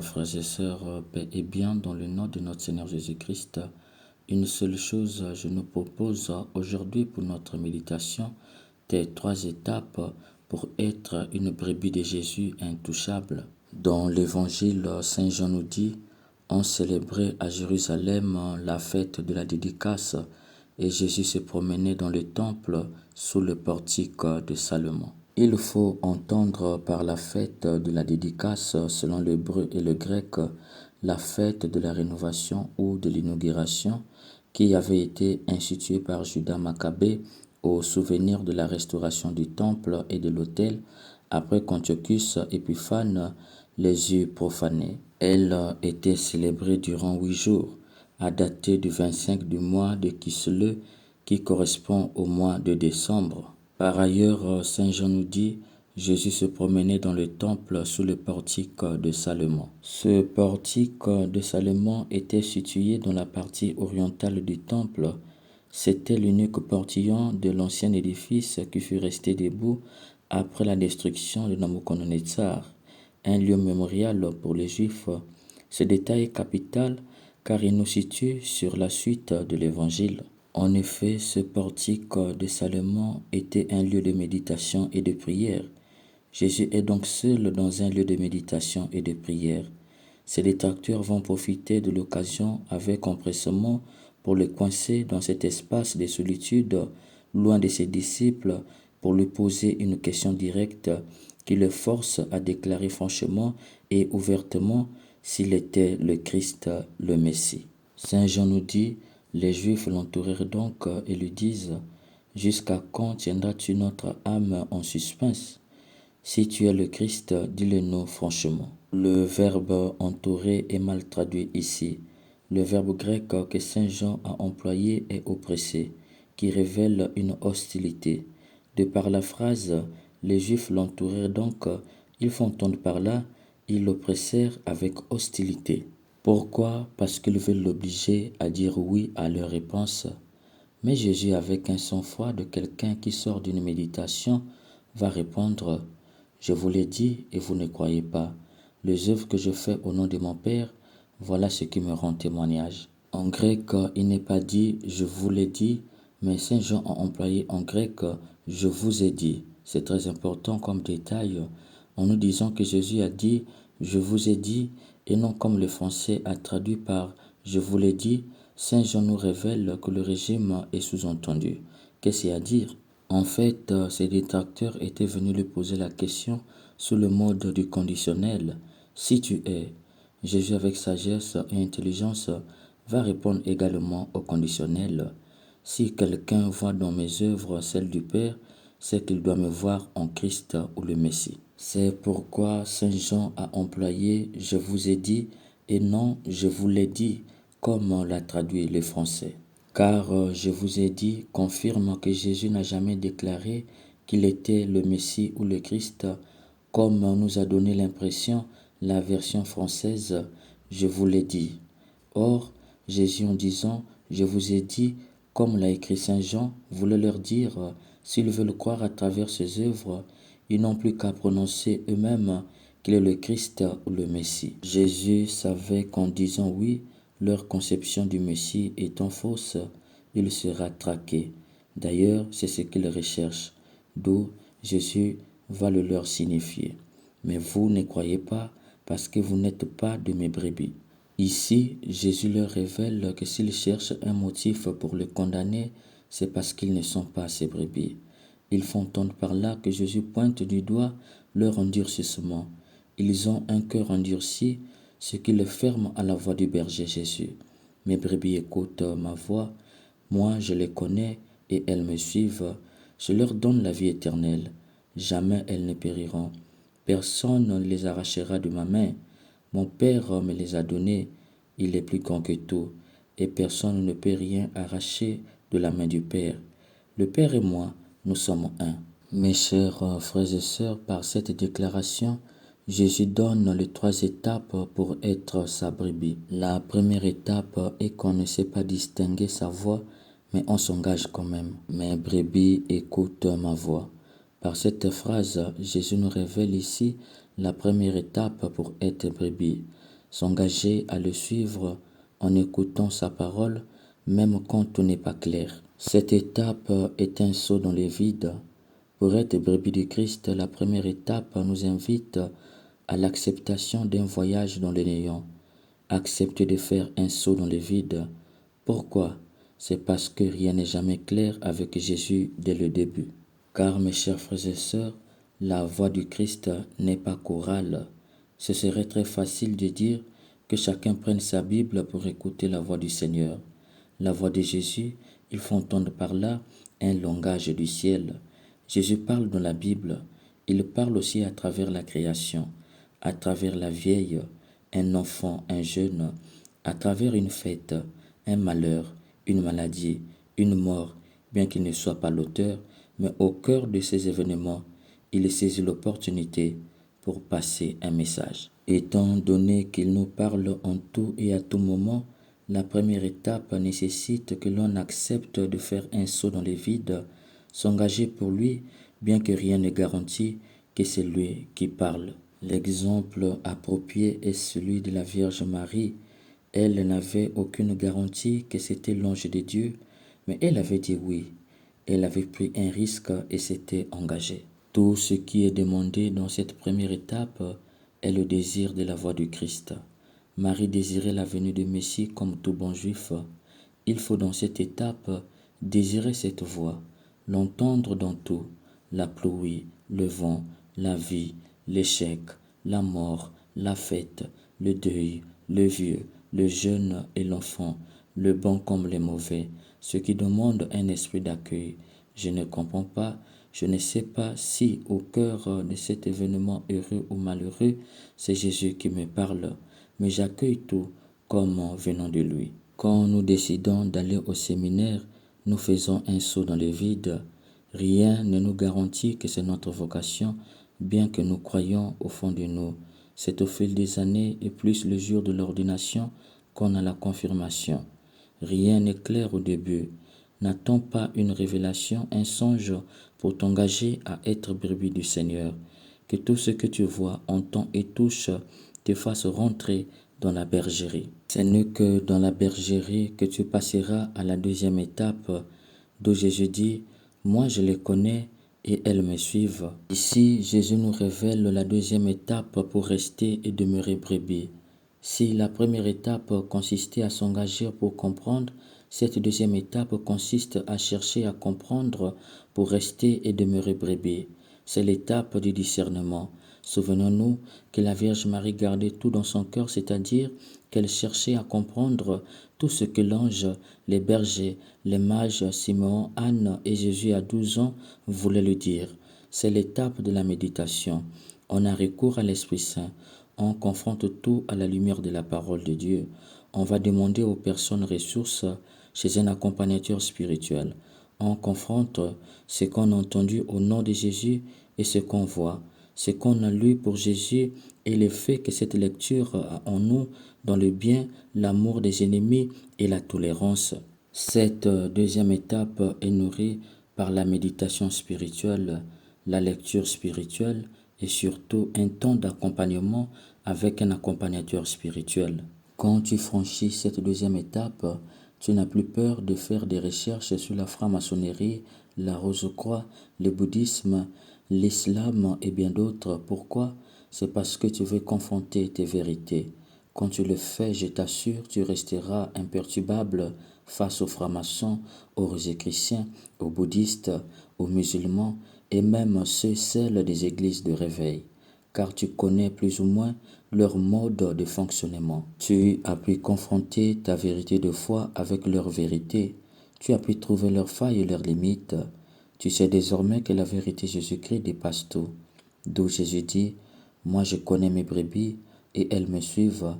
frères et sœurs, paix et bien dans le nom de notre Seigneur Jésus-Christ. Une seule chose, je nous propose aujourd'hui pour notre méditation des 3 étapes pour être une brebis de Jésus intouchable. Dans l'évangile, Saint Jean nous dit, on célébrait à Jérusalem la fête de la dédicace et Jésus se promenait dans le temple sous le portique de Salomon. Il faut entendre par la fête de la dédicace, selon l'hébreu et le grec, la fête de la rénovation ou de l'inauguration qui avait été instituée par Judas Maccabée au souvenir de la restauration du temple et de l'autel après qu'Antiochus Épiphane les eut profanés. Elle était célébrée durant 8 jours, à dater du 25 du mois de Kislev qui correspond au mois de décembre. Par ailleurs, Saint Jean nous dit, Jésus se promenait dans le temple sous le portique de Salomon. Ce portique de Salomon était situé dans la partie orientale du temple. C'était l'unique portillon de l'ancien édifice qui fut resté debout après la destruction de Nabuchodonosor, un lieu mémorial pour les Juifs. Ce détail est capital car il nous situe sur la suite de l'Évangile. En effet, ce portique de Salomon était un lieu de méditation et de prière. Jésus est donc seul dans un lieu de méditation et de prière. Ses détracteurs vont profiter de l'occasion avec empressement pour le coincer dans cet espace de solitude, loin de ses disciples, pour lui poser une question directe qui le force à déclarer franchement et ouvertement s'il était le Christ, le Messie. Saint Jean nous dit, les Juifs l'entourèrent donc et lui disent, « Jusqu'à quand tiendras-tu notre âme en suspens? Si tu es le Christ, dis-le-nous franchement. » Le verbe « entourer » est mal traduit ici. Le verbe grec que Saint Jean a employé est « oppresser », qui révèle une hostilité. De par la phrase « les Juifs l'entourèrent donc », ils font entendre par là « ils l'oppressèrent avec hostilité ». Pourquoi? Parce qu'ils veulent l'obliger à dire oui à leur réponse. Mais Jésus, avec un sang-froid de quelqu'un qui sort d'une méditation, va répondre « Je vous l'ai dit et vous ne croyez pas. Les œuvres que je fais au nom de mon Père, voilà ce qui me rend témoignage. » En grec, il n'est pas dit « je vous l'ai dit », mais Saint Jean a employé en grec « je vous ai dit ». C'est très important comme détail en nous disant que Jésus a dit « je vous ai dit » et non comme le français a traduit par « je vous l'ai dit ». Saint Jean nous révèle que le régime est sous-entendu. Qu'est-ce qu'il y a à dire? En fait, ses détracteurs étaient venus lui poser la question sous le mode du conditionnel. Si tu es, Jésus avec sagesse et intelligence va répondre également au conditionnel. Si quelqu'un voit dans mes œuvres celles du Père, c'est qu'il doit me voir en Christ ou le Messie. C'est pourquoi Saint Jean a employé « je vous ai dit » et non « je vous l'ai dit » comme l'a traduit le français. Car « je vous ai dit » confirme que Jésus n'a jamais déclaré qu'il était le Messie ou le Christ, comme nous a donné l'impression la version française « je vous l'ai dit ». Or, Jésus en disant « je vous ai dit », comme l'a écrit Saint Jean, voulait leur dire s'ils veulent croire à travers ses œuvres, ils n'ont plus qu'à prononcer eux-mêmes qu'il est le Christ ou le Messie. Jésus savait qu'en disant oui, leur conception du Messie étant fausse, il sera traqué. D'ailleurs, c'est ce qu'il recherche, d'où Jésus va le leur signifier. Mais vous ne croyez pas parce que vous n'êtes pas de mes brebis. Ici, Jésus leur révèle que s'ils cherchent un motif pour le condamner, c'est parce qu'ils ne sont pas ses brebis. Ils font entendre par là que Jésus pointe du doigt leur endurcissement. Ils ont un cœur endurci, ce qui les ferme à la voix du berger Jésus. Mes brebis écoutent ma voix, moi je les connais et elles me suivent. Je leur donne la vie éternelle, jamais elles ne périront. Personne ne les arrachera de ma main. Mon Père me les a donnés, il est plus grand que tout, et personne ne peut rien arracher de la main du Père. Le Père et moi, nous sommes un. Mes chers frères et sœurs, par cette déclaration, Jésus donne les 3 étapes pour être sa brebis. La première étape est qu'on ne sait pas distinguer sa voix, mais on s'engage quand même. Mes brebis écoutent ma voix. Par cette phrase, Jésus nous révèle ici la première étape pour être brebis. s'engager à le suivre en écoutant sa parole, même quand tout n'est pas clair. Cette étape est un saut dans les vides. Pour être brebis du Christ, la première étape nous invite à l'acceptation d'un voyage dans le néant. Accepter de faire un saut dans le vide. Pourquoi? C'est parce que rien n'est jamais clair avec Jésus dès le début. Car mes chers frères et sœurs, la voix du Christ n'est pas chorale. Ce serait très facile de dire que chacun prenne sa Bible pour écouter la voix du Seigneur. La voix de Jésus, il faut entendre par là un langage du ciel. Jésus parle dans la Bible, il parle aussi à travers la création, à travers la vieille, un enfant, un jeune, à travers une fête, un malheur, une maladie, une mort, bien qu'il ne soit pas l'auteur, mais au cœur de ces événements, il saisit l'opportunité pour passer un message. Étant donné qu'il nous parle en tout et à tout moment, la première étape nécessite que l'on accepte de faire un saut dans les vides, s'engager pour lui, bien que rien ne garantit que c'est lui qui parle. L'exemple approprié est celui de la Vierge Marie. Elle n'avait aucune garantie que c'était l'ange de Dieu, mais elle avait dit oui. Elle avait pris un risque et s'était engagée. Tout ce qui est demandé dans cette première étape est le désir de la voix du Christ. Marie désirait la venue du Messie comme tout bon juif. Il faut dans cette étape désirer cette voix, l'entendre dans tout, la pluie, le vent, la vie, l'échec, la mort, la fête, le deuil, le vieux, le jeune et l'enfant, le bon comme le mauvais, ce qui demande un esprit d'accueil. Je ne comprends pas, je ne sais pas si au cœur de cet événement heureux ou malheureux, c'est Jésus qui me parle, mais j'accueille tout comme venant de lui. Quand nous décidons d'aller au séminaire, nous faisons un saut dans le vide. Rien ne nous garantit que c'est notre vocation, bien que nous croyons au fond de nous. C'est au fil des années et plus le jour de l'ordination qu'on a la confirmation. Rien n'est clair au début. N'attends pas une révélation, un songe pour t'engager à être brebis du Seigneur. Que tout ce que tu vois, entends et touches te fasse rentrer dans la bergerie. Ce n'est que dans la bergerie que tu passeras à la deuxième étape, d'où Jésus dit « Moi je les connais et elles me suivent ». Ici, Jésus nous révèle la deuxième étape pour rester et demeurer brebis. Si la première étape consistait à s'engager pour comprendre, cette deuxième étape consiste à chercher à comprendre pour rester et demeurer brebis. C'est l'étape du discernement. Souvenons-nous que la Vierge Marie gardait tout dans son cœur, c'est-à-dire qu'elle cherchait à comprendre tout ce que l'ange, les bergers, les mages, Simeon, Anne et Jésus à 12 ans voulaient lui dire. C'est l'étape de la méditation. On a recours à l'Esprit Saint. On confronte tout à la lumière de la parole de Dieu. On va demander aux personnes ressources chez un accompagnateur spirituel. On confronte ce qu'on a entendu au nom de Jésus et ce qu'on voit, ce qu'on a lu pour Jésus et le fait que cette lecture a en nous dans le bien, l'amour des ennemis et la tolérance. Cette deuxième étape est nourrie par la méditation spirituelle, la lecture spirituelle et surtout un temps d'accompagnement avec un accompagnateur spirituel. Quand tu franchis cette deuxième étape, tu n'as plus peur de faire des recherches sur la franc-maçonnerie, la Rose-Croix, le bouddhisme, l'islam et bien d'autres. Pourquoi? C'est parce que tu veux confronter tes vérités. Quand tu le fais, je t'assure, tu resteras imperturbable face aux francs-maçons, aux rosicruciens, aux bouddhistes, aux musulmans et même celles des églises de réveil, car tu connais plus ou moins leur mode de fonctionnement. Tu as pu confronter ta vérité de foi avec leur vérité. Tu as pu trouver leurs failles et leurs limites. Tu sais désormais que la vérité Jésus-Christ dépasse tout. D'où Jésus dit, « Moi je connais mes brebis et elles me suivent ».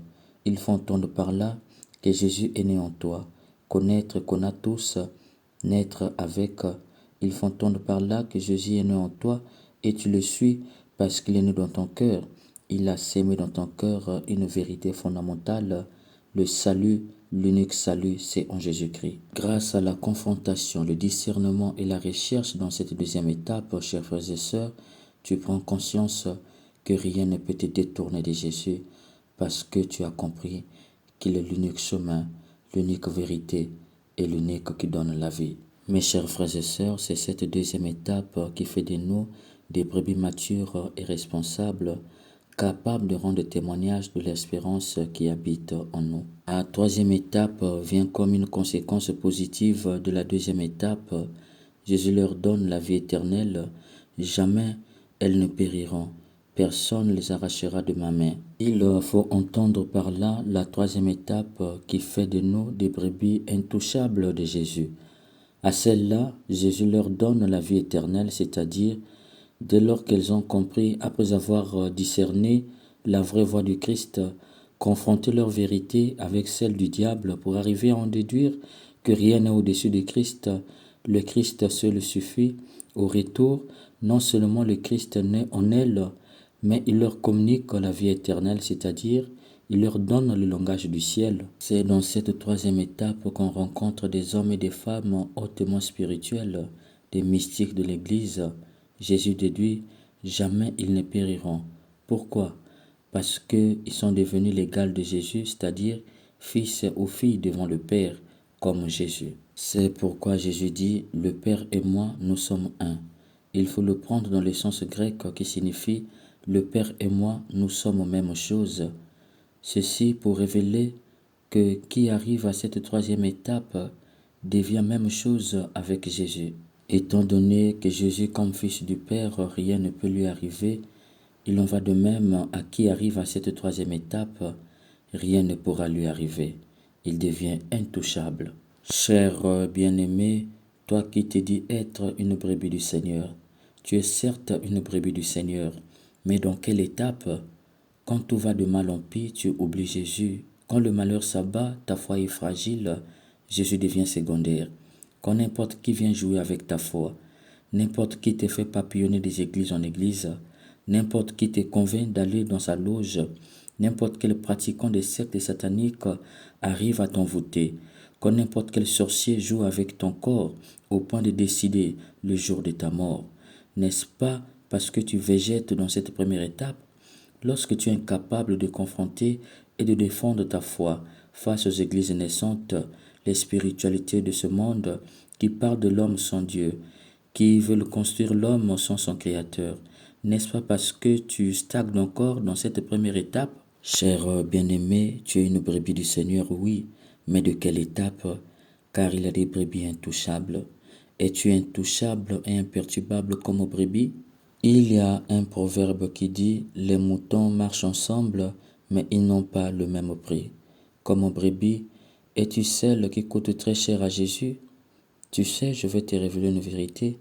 Il faut entendre par là que Jésus est né en toi. Connaître qu'on a tous, naître avec. Il faut entendre par là que Jésus est né en toi et tu le suis parce qu'il est né dans ton cœur. Il a sémé dans ton cœur une vérité fondamentale. Le salut, l'unique salut, c'est en Jésus-Christ. Grâce à la confrontation, le discernement et la recherche dans cette deuxième étape, chers frères et sœurs, tu prends conscience que rien ne peut te détourner de Jésus parce que tu as compris qu'il est l'unique chemin, l'unique vérité et l'unique qui donne la vie. Mes chers frères et sœurs, c'est cette deuxième étape qui fait de nous des brebis matures et responsables, capables de rendre témoignage de l'espérance qui habite en nous. La troisième étape vient comme une conséquence positive de la deuxième étape. Jésus leur donne la vie éternelle. Jamais elles ne périront. Personne ne les arrachera de ma main. Il faut entendre par là la troisième étape qui fait de nous des brebis intouchables de Jésus. À celles-là, Jésus leur donne la vie éternelle, c'est-à-dire dès lors qu'elles ont compris, après avoir discerné la vraie voie du Christ, confronté leur vérité avec celle du diable pour arriver à en déduire que rien n'est au-dessus de Christ, le Christ seul suffit. Au retour, non seulement le Christ naît en elles, mais il leur communique la vie éternelle, c'est-à-dire il leur donne le langage du ciel. C'est dans cette troisième étape qu'on rencontre des hommes et des femmes hautement spirituels, des mystiques de l'Église. Jésus déduit, jamais ils ne périront. Pourquoi? Parce qu'ils sont devenus l'égal de Jésus, c'est-à-dire fils ou filles devant le Père, comme Jésus. C'est pourquoi Jésus dit, le Père et moi, nous sommes un. Il faut le prendre dans le sens grec qui signifie, le Père et moi, nous sommes même chose. Ceci pour révéler que qui arrive à cette troisième étape devient même chose avec Jésus. Étant donné que Jésus, comme fils du Père, rien ne peut lui arriver, il en va de même à qui arrive à cette troisième étape, rien ne pourra lui arriver. Il devient intouchable. Cher bien-aimé, toi qui te dis être une brebis du Seigneur, tu es certes une brebis du Seigneur, mais dans quelle étape? Quand tout va de mal en pis, tu oublies Jésus. Quand le malheur s'abat, ta foi est fragile, Jésus devient secondaire. Quand n'importe qui vient jouer avec ta foi, n'importe qui te fait papillonner des églises en église, n'importe qui te convainc d'aller dans sa loge, n'importe quel pratiquant des sectes sataniques arrive à t'envoûter, quand n'importe quel sorcier joue avec ton corps au point de décider le jour de ta mort, n'est-ce pas parce que tu végètes dans cette première étape? Lorsque tu es incapable de confronter et de défendre ta foi face aux églises naissantes, les spiritualités de ce monde qui parlent de l'homme sans Dieu, qui veulent construire l'homme sans son Créateur, n'est-ce pas parce que tu stagnes encore dans cette première étape? Cher bien-aimé, tu es une brebis du Seigneur, oui, mais de quelle étape? Car il y a des brebis intouchables. Es-tu intouchable et imperturbable comme brebis? Il y a un proverbe qui dit « Les moutons marchent ensemble, mais ils n'ont pas le même prix. » Comme brebis, es-tu celle qui coûte très cher à Jésus? Tu sais, je vais te révéler une vérité.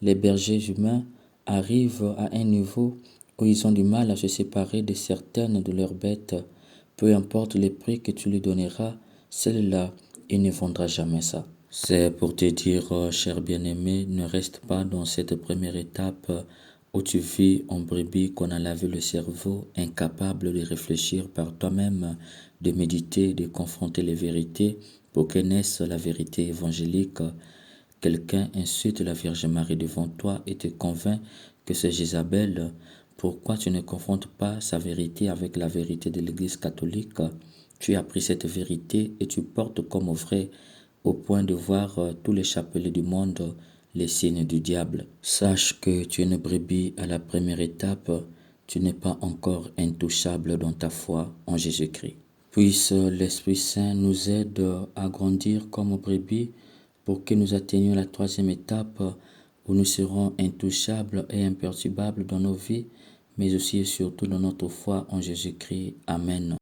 Les bergers humains arrivent à un niveau où ils ont du mal à se séparer de certaines de leurs bêtes. Peu importe le prix que tu lui donneras, celle-là, il ne vendra jamais ça. C'est pour te dire, cher bien-aimé, ne reste pas dans cette première étape où tu vis en brebis qu'on a lavé le cerveau, incapable de réfléchir par toi-même, de méditer, de confronter les vérités pour que naisse la vérité évangélique. Quelqu'un insulte la Vierge Marie devant toi et te convainc que c'est Jézabel. Pourquoi tu ne confrontes pas sa vérité avec la vérité de l'Église catholique? Tu as pris cette vérité et tu portes comme vrai au point de voir tous les chapelets du monde les signes du diable. Sache que tu es une brebis à la première étape, tu n'es pas encore intouchable dans ta foi en Jésus-Christ. Puisse l'Esprit Saint nous aide à grandir comme brebis pour que nous atteignions la troisième étape où nous serons intouchables et imperturbables dans nos vies, mais aussi et surtout dans notre foi en Jésus-Christ. Amen.